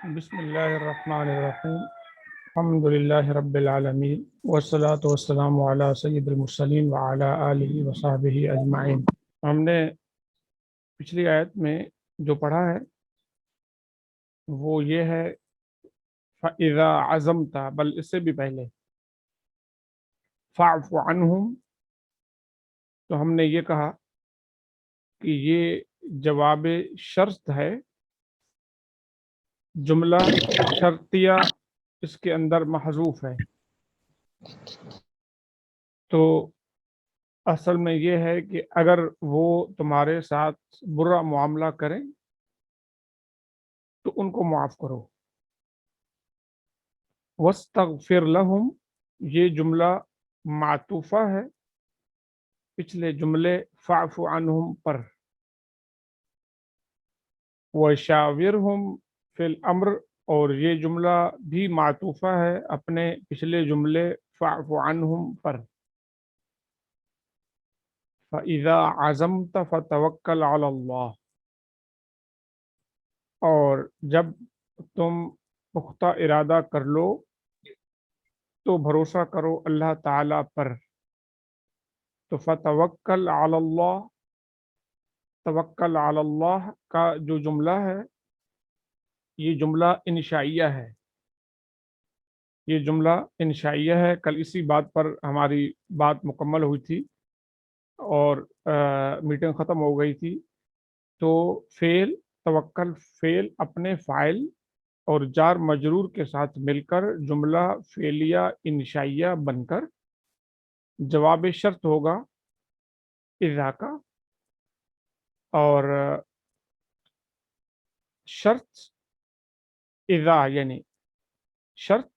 بسم اللہ الرحمن الرحیم الحمد للہ رب العالمین والصلاة والسلام علی سید المرسلین وعلی آلہ وصحبہ اجمعین۔ ہم نے پچھلی آیت میں جو پڑھا ہے وہ یہ ہے فَإِذَا عَزَمْتَ، بل اس سے بھی پہلے فَاعْفُ عَنْهُمْ، تو ہم نے یہ کہا کہ یہ جواب شرط ہے، جملہ شرطیہ اس کے اندر محذوف ہے۔ تو اصل میں یہ ہے کہ اگر وہ تمہارے ساتھ برا معاملہ کریں تو ان کو معاف کرو۔ وَاسْتَغْفِرْ لَهُمْ، یہ جملہ معطوفہ ہے پچھلے جملے فَاعْفُ عَنْهُمْ پر۔ وَشَاوِرْهُمْ فِي الْأَمْرِ، اور یہ جملہ بھی معطوفہ ہے اپنے پچھلے جملے فَاعْفُ عَنْهُمْ پر۔ فَإِذَا عَزَمْتَ فَتَوَكَّلْ عَلَى اللَّهِ، اور جب تم پختہ ارادہ کر لو تو بھروسہ کرو اللہ تعالی پر۔ تو فتوکل علی اللہ، توکل علی اللہ کا جو جملہ ہے یہ جملہ انشائیہ ہے، یہ جملہ انشائیہ ہے۔ کل اسی بات پر ہماری بات مکمل ہوئی تھی اور میٹنگ ختم ہو گئی تھی۔ تو فعل توکل، فعل اپنے فاعل اور جار مجرور کے ساتھ مل کر جملہ فعلیہ انشائیہ بن کر جواب شرط ہوگا اذا کا، اور شرط اذا یعنی شرط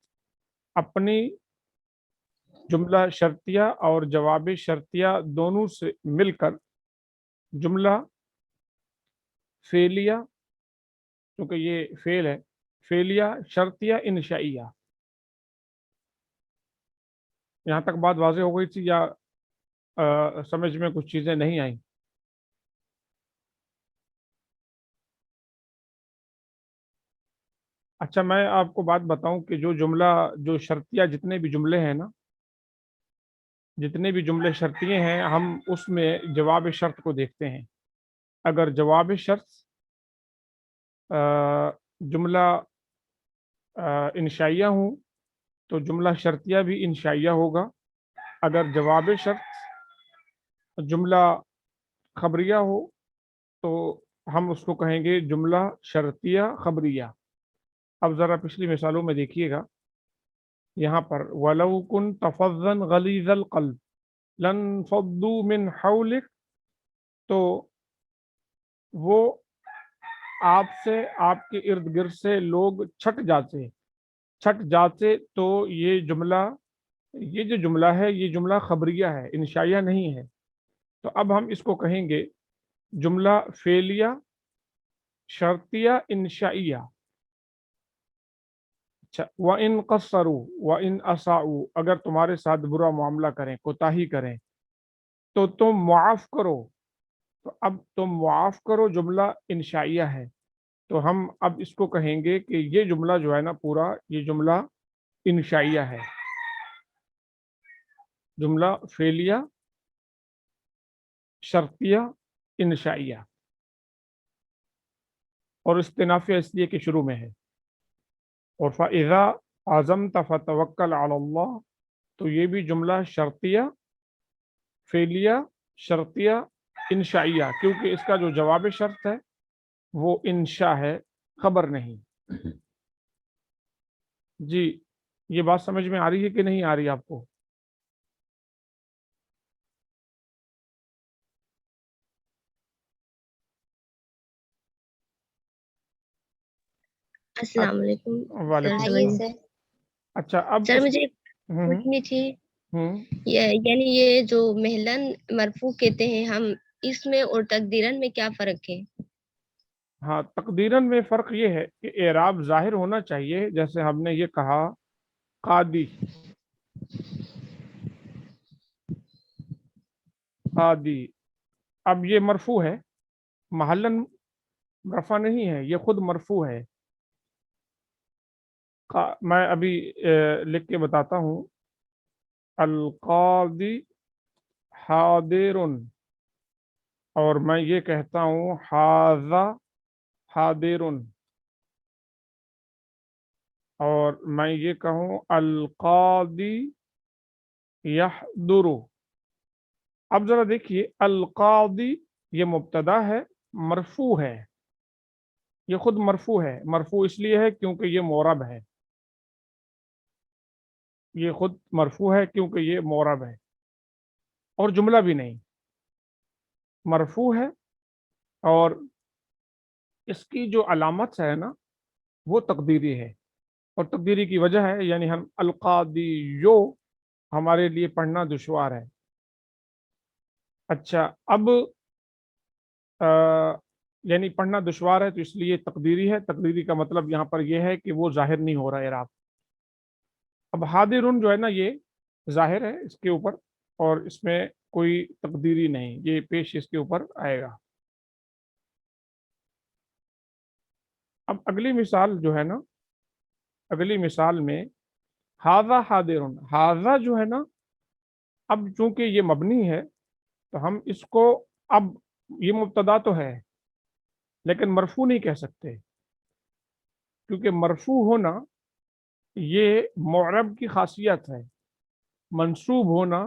اپنی جملہ شرطیہ اور جواب شرطیہ دونوں سے مل کر جملہ فعلیہ، کیونکہ یہ فعل ہے، فعلیہ شرطیہ انشائیہ۔ یہاں تک بات واضح ہو گئی تھی یا سمجھ میں کچھ چیزیں نہیں آئیں؟ اچھا، میں آپ کو بات بتاؤں کہ جو جملہ جو شرطیہ جتنے بھی جملے ہیں نا، جتنے بھی جملے شرطیے ہیں، ہم اس میں جواب شرط کو دیکھتے ہیں۔ اگر جواب شرط جملہ انشائیہ ہوں تو جملہ شرطیہ بھی انشائیہ ہوگا۔ اگر جواب شرط جملہ خبریہ ہو تو ہم اس کو کہیں گے جملہ شرطیہ خبریہ۔ اب ذرا پچھلی مثالوں میں دیکھیے گا، یہاں پر وَلَوْ كُنْتَ فَظًّا غَلِيظَ الْقَلْبِ لَانفَضُّوا مِنْ حَوْلِكَ، تو وہ آپ سے، آپ کے ارد گرد سے لوگ چھٹ جاتے، تو یہ جملہ، یہ جو جملہ ہے یہ جملہ خبریہ ہے، انشائیہ نہیں ہے۔ تو اب ہم اس کو کہیں گے جملہ فعلیہ شرطیہ انشائیہ۔ اچھا، وَإِن قَصَّرُوا وَإِن أَسَاءُوا، اگر تمہارے ساتھ برا معاملہ کریں، کوتاہی کریں تو تم معاف کرو۔ تو اب تم معاف کرو جملہ انشائیہ ہے، تو ہم اب اس کو کہیں گے کہ یہ جملہ جو ہے نا پورا، یہ جملہ انشائیہ ہے، جملہ فعلیہ شرطیہ انشائیہ، اور استنافیہ اس لیے کہ شروع میں ہے۔ اور فَإِذَا عَزَمْتَ فَتَوَكَّلْ عَلَى اللَّهِ، تو یہ بھی جملہ شرطیہ فعلیہ شرطیہ انشائیہ، کیونکہ اس کا جو جواب شرط ہے وہ انشاء ہے، خبر نہیں۔ جی، یہ بات سمجھ میں آ رہی ہے کہ نہیں آ رہی آپ کو؟ السلام علیکم وعلیکم سر، السلام۔ اچھا، اب سر مجھے ہوں پوچھنی تھی، ہوں یعنی یہ جو محلن مرفوع کہتے ہیں ہم، اس میں اور تقدیرن میں کیا فرق ہے؟ ہاں، تقدیراً میں فرق یہ ہے کہ اعراب ظاہر ہونا چاہیے، جیسے ہم نے یہ کہا قادی، قادی، اب یہ مرفوع ہے، محلن رفع نہیں ہے، یہ خود مرفوع ہے۔ میں ابھی لکھ کے بتاتا ہوں. القاضی حاضر، اور میں یہ کہتا ہوں حاذا حاضر، اور میں یہ کہوں القاضی یحضر. اب ذرا دیکھیے، القاضی یہ مبتدا ہے، مرفوع ہے، یہ خود مرفوع ہے. مرفوع اس لیے ہے کیونکہ یہ معرب ہے، یہ خود مرفوع ہے کیونکہ یہ معرب ہے، اور جملہ بھی نہیں، مرفوع ہے. اور اس کی جو علامت ہے نا وہ تقدیری ہے، اور تقدیری کی وجہ ہے یعنی ہم القاضیو ہمارے لیے پڑھنا دشوار ہے. اچھا، اب یعنی پڑھنا دشوار ہے تو اس لیے تقدیری ہے. تقدیری کا مطلب یہاں پر یہ ہے کہ وہ ظاہر نہیں ہو رہا ہے اعراب. اب حاضرن جو ہے نا یہ ظاہر ہے اس کے اوپر، اور اس میں کوئی تقدیری نہیں، یہ پیش اس کے اوپر آئے گا. اب اگلی مثال جو ہے نا، اگلی مثال میں حاذا حاضرن، حاذا جو ہے نا، اب چونکہ یہ مبنی ہے تو ہم اس کو، اب یہ مبتدا تو ہے لیکن مرفوع نہیں کہہ سکتے، کیونکہ مرفوع ہونا یہ معرب کی خاصیت ہے، منصوب ہونا،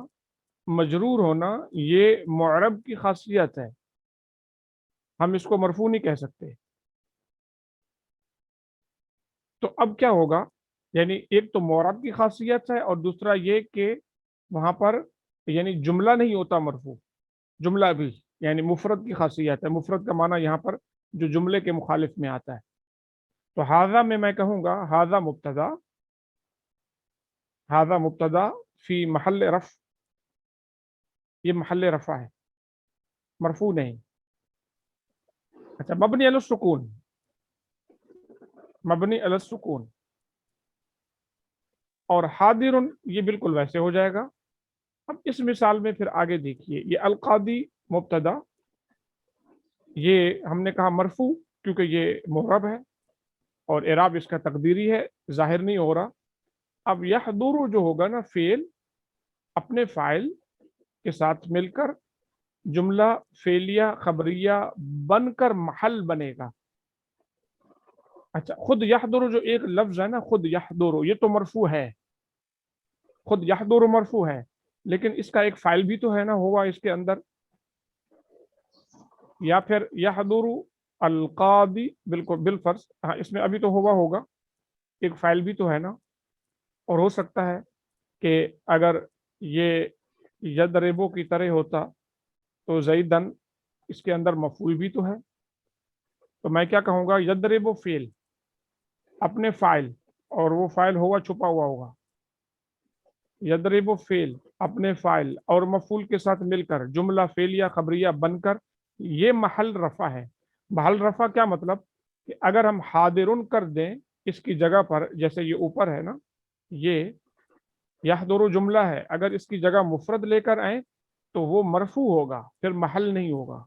مجرور ہونا یہ معرب کی خاصیت ہے، ہم اس کو مرفوع نہیں کہہ سکتے. تو اب کیا ہوگا، یعنی ایک تو معرب کی خاصیت ہے، اور دوسرا یہ کہ وہاں پر یعنی جملہ نہیں ہوتا مرفوع، جملہ بھی یعنی مفرد کی خاصیت ہے. مفرد کا معنی یہاں پر جو جملے کے مخالف میں آتا ہے. تو حاذا میں کہوں گا حاذا مبتدا، حاذا مبتدا فی محل رفع، یہ محل رفع ہے، مرفوع نہیں. اچھا، مبنی علی السکون، مبنی علی السکون، اور حاضر یہ بالکل ویسے ہو جائے گا. اب اس مثال میں پھر آگے دیکھیے، یہ القاضی مبتدا، یہ ہم نے کہا مرفوع کیونکہ یہ معرب ہے، اور اعراب اس کا تقدیری ہے، ظاہر نہیں ہو رہا. اب یحضر جو ہوگا نا فعل، اپنے فاعل کے ساتھ مل کر جملہ فعلیہ خبریہ بن کر محل بنے گا. اچھا، خود یحضر جو ایک لفظ ہے نا، خود یحضر یہ تو مرفوع ہے، خود یحضر مرفوع ہے، لیکن اس کا ایک فاعل بھی تو ہے نا، ہوا اس کے اندر. یا پھر یحضر القاضی، بالکل بالفرض، ہاں اس میں ابھی تو ہوا ہوگا، ایک فاعل بھی تو ہے نا. اور ہو سکتا ہے کہ اگر یہ یضربو کی طرح ہوتا تو زیدن اس کے اندر مفعول بھی تو ہے. تو میں کیا کہوں گا، یضربو فعل، اپنے فاعل، اور وہ فاعل ہوا چھپا ہوا ہوگا. یضربو فعل، اپنے فاعل اور مفعول کے ساتھ مل کر جملہ فعلیہ خبریہ بن کر یہ محل رفع ہے. محل رفع کیا مطلب، کہ اگر ہم حاضرن کر دیں اس کی جگہ پر، جیسے یہ اوپر ہے نا، یہ یحضر جملہ ہے، اگر اس کی جگہ مفرد لے کر آئیں تو وہ مرفوع ہوگا، پھر محل نہیں ہوگا.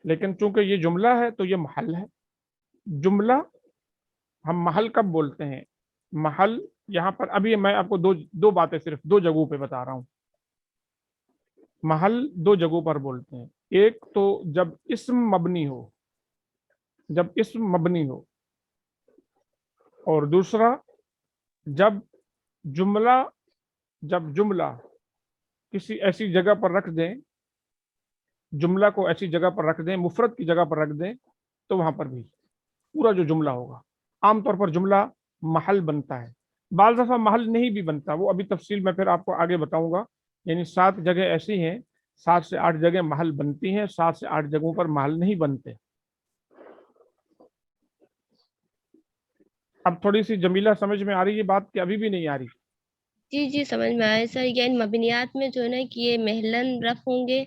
لیکن چونکہ یہ جملہ ہے تو یہ محل ہے. جملہ ہم محل کب بولتے ہیں، محل یہاں پر ابھی میں آپ کو دو باتیں صرف دو جگہوں پہ بتا رہا ہوں. محل دو جگہوں پر بولتے ہیں، ایک تو جب اسم مبنی ہو، جب اسم مبنی ہو، اور دوسرا جب جملہ کسی ایسی جگہ پر رکھ دیں، جملہ کو ایسی جگہ پر رکھ دیں، مفرد کی جگہ پر رکھ دیں، تو وہاں پر بھی پورا جو جملہ ہوگا، عام طور پر جملہ محل بنتا ہے. بعض دفعہ محل نہیں بھی بنتا، وہ ابھی تفصیل میں پھر آپ کو آگے بتاؤں گا. یعنی 7 جگہ ایسی ہیں، 7 سے 8 جگہ محل بنتی ہیں، 7 سے 8 جگہوں پر محل نہیں بنتے. اب تھوڑی سی جمیلہ سمجھ میں آ رہی ہے بات کہ ابھی بھی نہیں آ رہی؟ جی سمجھ میں آیا سر. یعنی مبنیات میں جو ہے نا کہ یہ محلن رف ہوں گے،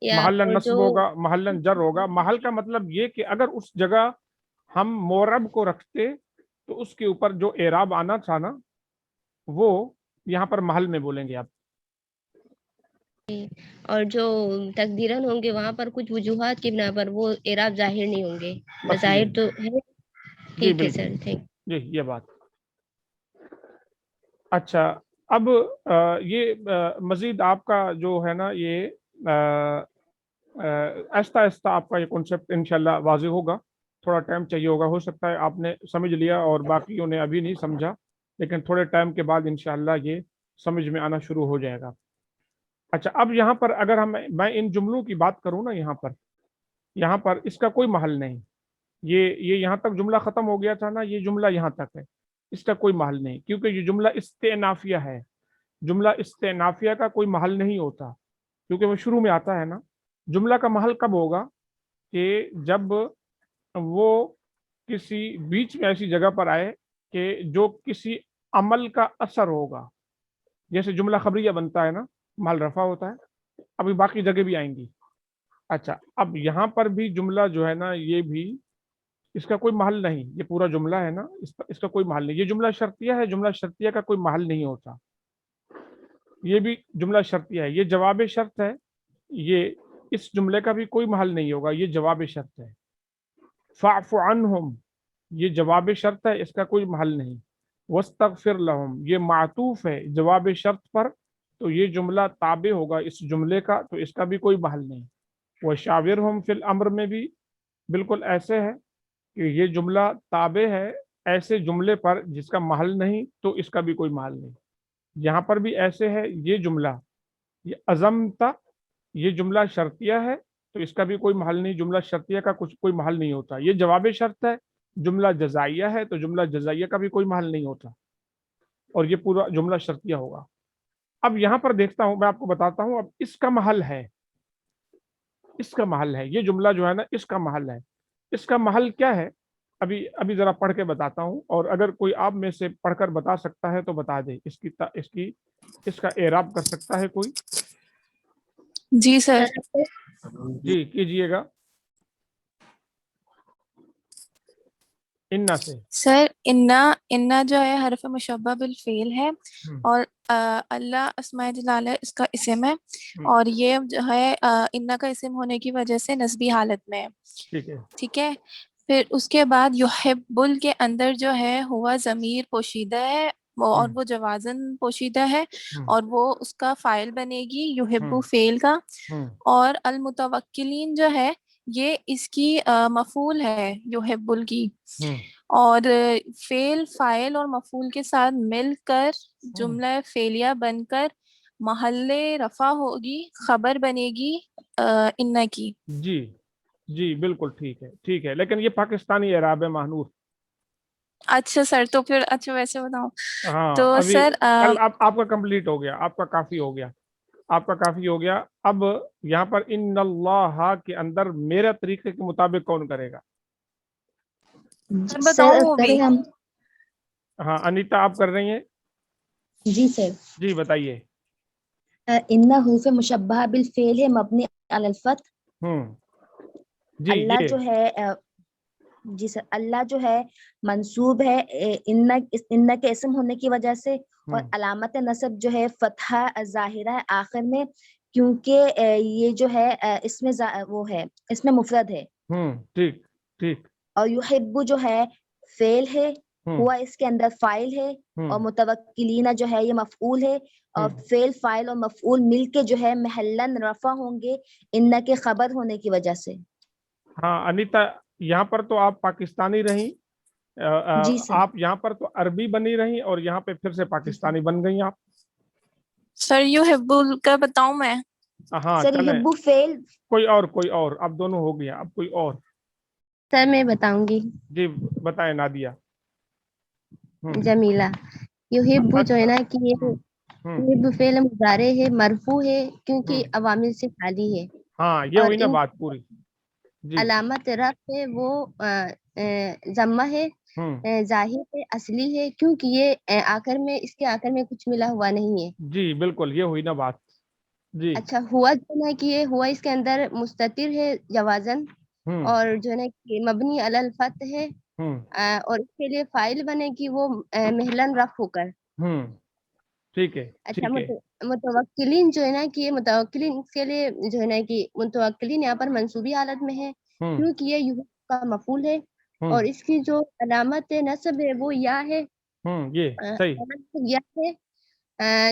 یا محلن اور نصب جو ہوگا، محلن جر ہوگا. محل کا مطلب یہ کہ اگر اس جگہ ہم معرب کو رکھتے تو اس کے اوپر جو اعراب آنا تھا نا وہ یہاں پر محل میں بولیں گے آپ. اور جو تقدیرن ہوں گے وہاں پر کچھ وجوہات کی بنا پر وہ اعراب ظاہر نہیں ہوں گے، بس یہ بظاہر تو ہے. جی ٹھیک ہے بالکل، سر، تھینک. جی یہ بات اچھا اب یہ مزید آپ کا جو ہے نا یہ آہستہ آہستہ آپ کا یہ کنسیپٹ انشاءاللہ واضح ہوگا، تھوڑا ٹائم چاہیے ہوگا، ہو سکتا ہے آپ نے سمجھ لیا اور باقیوں نے ابھی نہیں سمجھا، لیکن تھوڑے ٹائم کے بعد انشاءاللہ یہ سمجھ میں آنا شروع ہو جائے گا۔ اچھا اب یہاں پر اگر میں ان جملوں کی بات کروں نا، یہاں پر اس کا کوئی محل نہیں، یہ یہاں تک جملہ ختم ہو گیا تھا نا، یہ جملہ یہاں تک ہے، اس کا کوئی محل نہیں، کیونکہ یہ جملہ استئنافیہ ہے۔ جملہ استئنافیہ کا کوئی محل نہیں ہوتا، کیونکہ وہ شروع میں آتا ہے نا۔ جملہ کا محل کب ہوگا کہ جب وہ کسی بیچ میں ایسی جگہ پر آئے کہ جو کسی عمل کا اثر ہوگا، جیسے جملہ خبریہ بنتا ہے نا، محل رفع ہوتا ہے، ابھی باقی جگہ بھی آئیں گی۔ اچھا اب یہاں پر بھی جملہ جو ہے نا، یہ بھی اس کا کوئی محل نہیں، یہ پورا جملہ ہے نا، اس کا کوئی محل نہیں، یہ جملہ شرطیہ ہے، جملہ شرطیہ کا کوئی محل نہیں ہوتا، یہ بھی جملہ شرطیہ ہے، یہ جواب شرط ہے، یہ اس جملے کا بھی کوئی محل نہیں ہوگا، یہ جواب شرط ہے۔ فاعف عنہم، یہ جواب شرط ہے، اس کا کوئی محل نہیں۔ واستغفر لہم، یہ معطوف ہے جواب شرط پر، تو یہ جملہ تابع ہوگا اس جملے کا، تو اس کا بھی کوئی محل نہیں۔ وشاورہم فی الامر میں بھی بالکل ایسے ہے کہ یہ جملہ تابع ہے ایسے جملے پر جس کا محل نہیں، تو اس کا بھی کوئی محل نہیں۔ یہاں پر بھی ایسے ہے، یہ جملہ یہ عزمتا، یہ جملہ شرطیہ ہے، تو اس کا بھی کوئی محل نہیں، جملہ شرطیہ کا کوئی محل نہیں ہوتا۔ یہ جواب شرط ہے، جملہ جزائیہ ہے، تو جملہ جزائیہ کا بھی کوئی محل نہیں ہوتا، اور یہ پورا جملہ شرطیہ ہوگا۔ اب یہاں پر دیکھتا ہوں، میں آپ کو بتاتا ہوں، اب اس کا محل ہے، اس کا محل ہے، یہ جملہ جو ہے نا اس کا محل ہے۔ اس کا محل کیا ہے؟ ابھی ذرا پڑھ کے بتاتا ہوں، اور اگر کوئی آپ میں سے پڑھ کر بتا سکتا ہے تو بتا دے، اس کا اعراب کر سکتا ہے کوئی؟ جی سر۔ جی کیجئے گا، انا سے۔ سر انا جو ہے حرف مشبہ بالفعل ہے، اور اللہ اسماء جلالہ اس کا اسم ہے، اور یہ جو ہے انا کا اسم ہونے کی وجہ سے نسبی حالت میں ہے، ٹھیک ہے، ٹھیک ہے۔ پھر اس کے بعد یحب کے اندر جو ہے ہوا ضمیر پوشیدہ ہے، اور وہ جوازن پوشیدہ ہے، اور وہ اس کا فاعل بنے گی یحب فعل کا، اور المتوکلین جو ہے یہ اس کی مفعول ہے یحب کی، اور فعل فاعل اور مفعول کے ساتھ مل کر جملہ فعلیہ بن کر محل رفع ہوگی، خبر بنے گی انا کی۔ جی جی بالکل ٹھیک ہے، لیکن یہ پاکستانی اعراب ہے ماہنور۔ اچھا سر، تو پھر اچھا ویسے بتاؤں ہاں تو ابھی سر کل آپ کا کمپلیٹ ہو گیا، آپ کا کافی ہو گیا، آپ کا کافی ہو گیا۔ اب یہاں پر ان اللہ کے اندر میرا طریقے کے مطابق کون کرے گا؟ سر بتاؤں وہ بھی؟ ہم ہاں انیتا آپ کر رہی ہیں؟ جی سر۔ جی بتائیے۔ انہ حروف مشبہ بالفعل ہے مبنی علی الفتح۔ جی اللہ یہ جو ہے جی سر، اللہ جو ہے منصوب ہے انہ کے اسم ہونے کی وجہ سے، اور علامت نصب جو ہے فتحہ ظاہرہ ہے آخر میں، کیونکہ یہ جو ہے اس میں وہ ہے، اس میں مفرد ہے۔ ٹھیک۔ اور یحب جو ہے فعل ہے، ہوا اس کے اندر فاعل ہے، اور متوکلین جو ہے یہ مفعول ہے، اور فعل فاعل اور مفعول مل کے جو ہے محلن رفع ہوں گے انہ کے خبر ہونے کی وجہ سے۔ ہاں انیتا یہاں پر تو آپ پاکستانی رہیں، جی سر۔ آپ یہاں پر تو عربی بنی رہیں، اور یہاں پہ پھر سے پاکستانی بن گئی آپ۔ سر یحب کا بتاؤں میں؟ ہاں سر چلیں، یحب فعل، کوئی اور اب دونوں ہو گیا، اب کوئی اور۔ سر میں بتاؤں گی، جی بتائیں نادیہ۔ جمیلہ۔ یحب جو ہے نا کہ یہ یحب فعل مضارع ہے، مرفوع ہے کیونکہ عوامل سے خالی ہے، ہاں یہ اور ہوئی نا ان بات پوری۔ جی علامت رفع ہے وہ ضمہ ہے، ظاہر ہے، اصلی ہے، کیونکہ یہ آخر میں اس کے آخر میں کچھ ملا ہوا نہیں ہے۔ جی بالکل یہ ہوئی نا بات۔ جی اچھا ہوا جو ہے کہ یہ ہوا اس کے اندر مستتر ہے جوازن، اور جو ہے نا کہ مبنی علی الفتح ہے، اور اس کے لیے فاعل بنے گی وہ محلن رفع ہو کر۔ ٹھیک ہے۔ اچھا متوکلین جو ہے نا کہ یہ متوکلین کے لیے جو ہے نا کہ متوکلین یہاں پر منصوبی حالت میں ہے، کیونکہ یہ یحب کا مفعول ہے، اور اس کی جو علامت نصب ہے وہ یا ہے، یہ صحیح۔ یا ہے،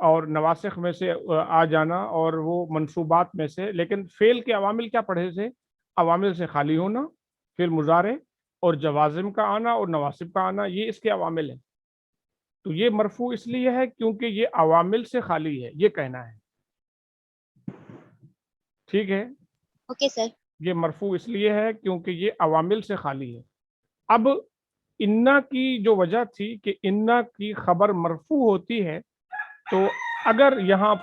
اور نواسخ میں سے آ جانا اور وہ منصوبات میں سے، لیکن فعل کے عوامل کیا پڑھے تھے؟ عوامل سے خالی ہونا، فعل مضارع، اور جوازم کا آنا اور نواسب کا آنا، یہ اس کے عوامل ہیں۔ تو یہ مرفوع اس لیے ہے کیونکہ یہ عوامل سے خالی ہے، یہ کہنا ہے، ٹھیک ہے؟ Okay sir. یہ مرفوع اس لیے ہے کیونکہ یہ عوامل سے خالی ہے۔ اب انا کی جو وجہ تھی کہ انا کی خبر مرفوع ہوتی ہے، تو اگر یہاں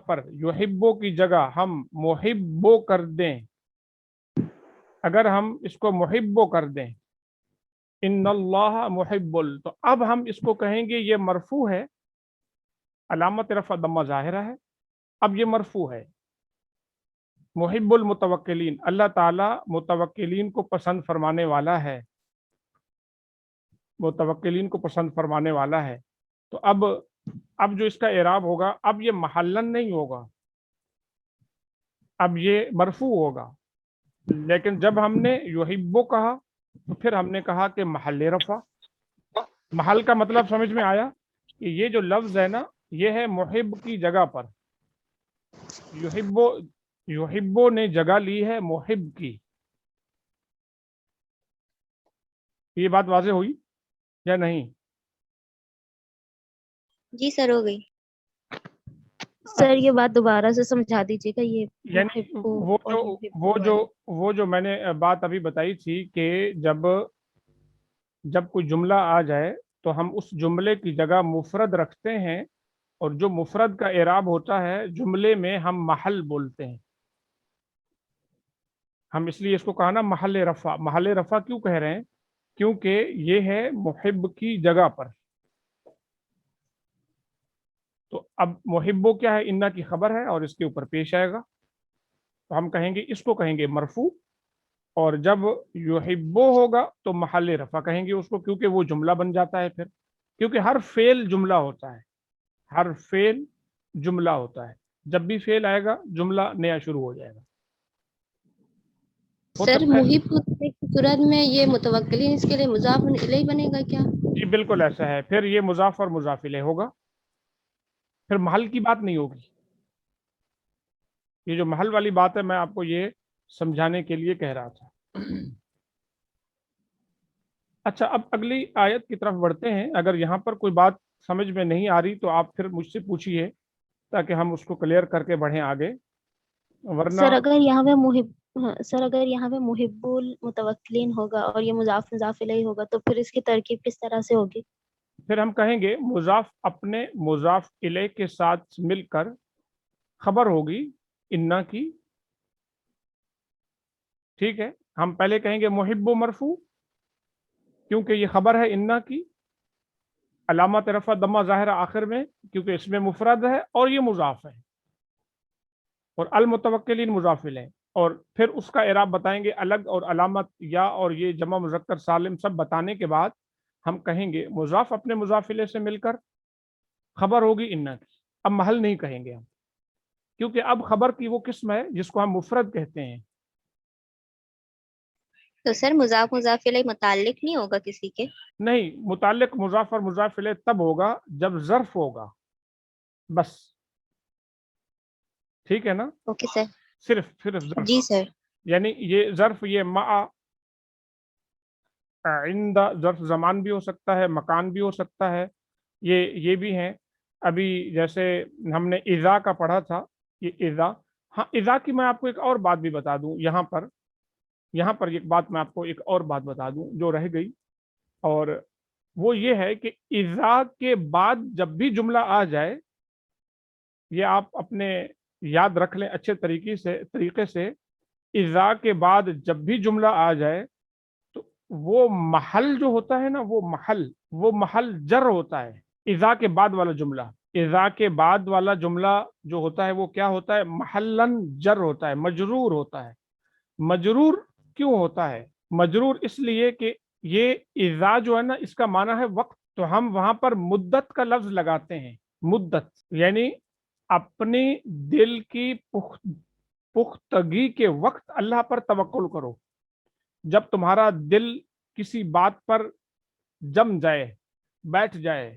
پر یحبو کی جگہ ہم محبو کر دیں، اگر ہم اس کو محبو کر دیں، ان اللہ محب، تو اب ہم اس کو کہیں گے یہ مرفوع ہے، علامت رفع ضمہ ظاہرہ ہے، اب یہ مرفوع ہے۔ محب المتوکلین، اللہ تعالیٰ متوکلین کو پسند فرمانے والا ہے، متوکلین کو پسند فرمانے والا ہے۔ تو اب جو اس کا اعراب ہوگا، اب یہ محلن نہیں ہوگا، اب یہ مرفوع ہوگا، لیکن جب ہم نے یحبو کہا تو پھر ہم نے کہا کہ محل رفع۔ محل کا مطلب سمجھ میں آیا کہ یہ جو لفظ ہے نا، یہ ہے محب کی جگہ پر، یحبو نے جگہ لی ہے محب کی۔ یہ بات واضح ہوئی یا نہیں؟ جی سر ہو گئی. سر یہ بات دوبارہ سے سمجھا دیجیے گا، یہ یعنی محبو اور یحبو والی۔ وہ جو میں نے بات ابھی بتائی تھی کہ جب کوئی جملہ آ جائے تو ہم اس جملے کی جگہ مفرد رکھتے ہیں، اور جو مفرد کا اعراب ہوتا ہے جملے میں ہم محل بولتے ہیں۔ ہم اس لیے اس کو کہا نا محل رفع۔ محل رفع کیوں کہہ رہے ہیں؟ کیونکہ یہ ہے محب کی جگہ پر۔ تو اب محبو کیا ہے؟ انا کی خبر ہے اور اس کے اوپر پیش آئے گا، تو ہم کہیں گے، اس کو کہیں گے مرفوع، اور جب یحبو ہوگا تو محل رفع کہیں گے اس کو، کیونکہ وہ جملہ بن جاتا ہے پھر، کیونکہ ہر فعل جملہ ہوتا ہے، ہر فعل جملہ ہوتا ہے، جب بھی فعل آئے گا جملہ نیا شروع ہو جائے گا۔ سر محب ہونے کی صورت میں یہ متوکلین اس کے لیے مضاف الیہ بنے گا کیا؟ جی بالکل ایسا ہے، پھر یہ مضاف اور مضاف الیہ ہوگا، پھر محل کی بات نہیں ہوگی۔ یہ جو محل والی بات ہے میں آپ کو یہ سمجھانے کے لیے کہہ رہا تھا۔ اچھا، اب اگلی آیت کی طرف بڑھتے ہیں۔ اگر یہاں پر کوئی بات سمجھ میں نہیں آ رہی تو آپ پھر مجھ سے پوچھیے تاکہ ہم اس کو کلیئر کر کے بڑھیں آگے، ورنہ سر اگر یہاں پہ محب المتوکلین ہوگا اور یہ مضاف مضاف الیہ ہوگا تو پھر اس کی ترکیب کس طرح سے ہوگی؟ پھر ہم کہیں گے مضاف اپنے مضاف الیہ کے ساتھ مل کر خبر ہوگی انا کی، ٹھیک ہے؟ ہم پہلے کہیں گے محب مرفوع کیونکہ یہ خبر ہے انا کی، علامت رفع ضمہ ظاہرہ آخر میں کیونکہ اس میں مفرد ہے اور یہ مضاف ہے، اور المتوکلین مضاف الیہ، اور پھر اس کا اعراب بتائیں گے الگ، اور علامت یا اور یہ جمع مذکر سالم سب بتانے کے بعد ہم کہیں گے مضاف اپنے مضاف الیہ سے مل کر خبر ہوگی انا کی۔ اب محل نہیں کہیں گے ہم، کیونکہ اب خبر کی وہ قسم ہے جس کو ہم مفرد کہتے ہیں۔ تو سر مضاف مضاف الیہ متعلق نہیں ہوگا کسی کے؟ نہیں، متعلق مضاف اور مضاف الیہ تب ہوگا جب ظرف ہوگا، بس، ٹھیک ہے نا؟ Okay sir. صرف ظرف، جی سر. یعنی یہ ظرف، یہ مع، عند، ظرف زمان بھی ہو سکتا ہے، مکان بھی ہو سکتا ہے، یہ بھی ہیں۔ ابھی جیسے ہم نے اذا کا پڑھا تھا، یہ اذا، ہاں اذا کی میں آپ کو ایک اور بات بھی بتا دوں، یہاں پر ایک بات میں آپ کو ایک اور بات بتا دوں جو رہ گئی، اور وہ یہ ہے کہ اذا کے بعد جب بھی جملہ آ جائے، یہ آپ اپنے یاد رکھ لیں اچھے طریقے سے، اذا کے بعد جب بھی جملہ آ جائے تو وہ محل جو ہوتا ہے نا، وہ محل جر ہوتا ہے۔ اذا کے بعد والا جملہ جو ہوتا ہے وہ کیا ہوتا ہے؟ محلن جر ہوتا ہے، مجرور ہوتا ہے۔ مجرور کیوں ہوتا ہے؟ مجرور اس لیے کہ یہ اذا جو ہے نا، اس کا معنی ہے وقت، تو ہم وہاں پر مدت کا لفظ لگاتے ہیں، مدت، یعنی اپنی دل کی پختگی کے وقت اللہ پر توکل کرو۔ جب تمہارا دل کسی بات پر جم جائے، بیٹھ جائے،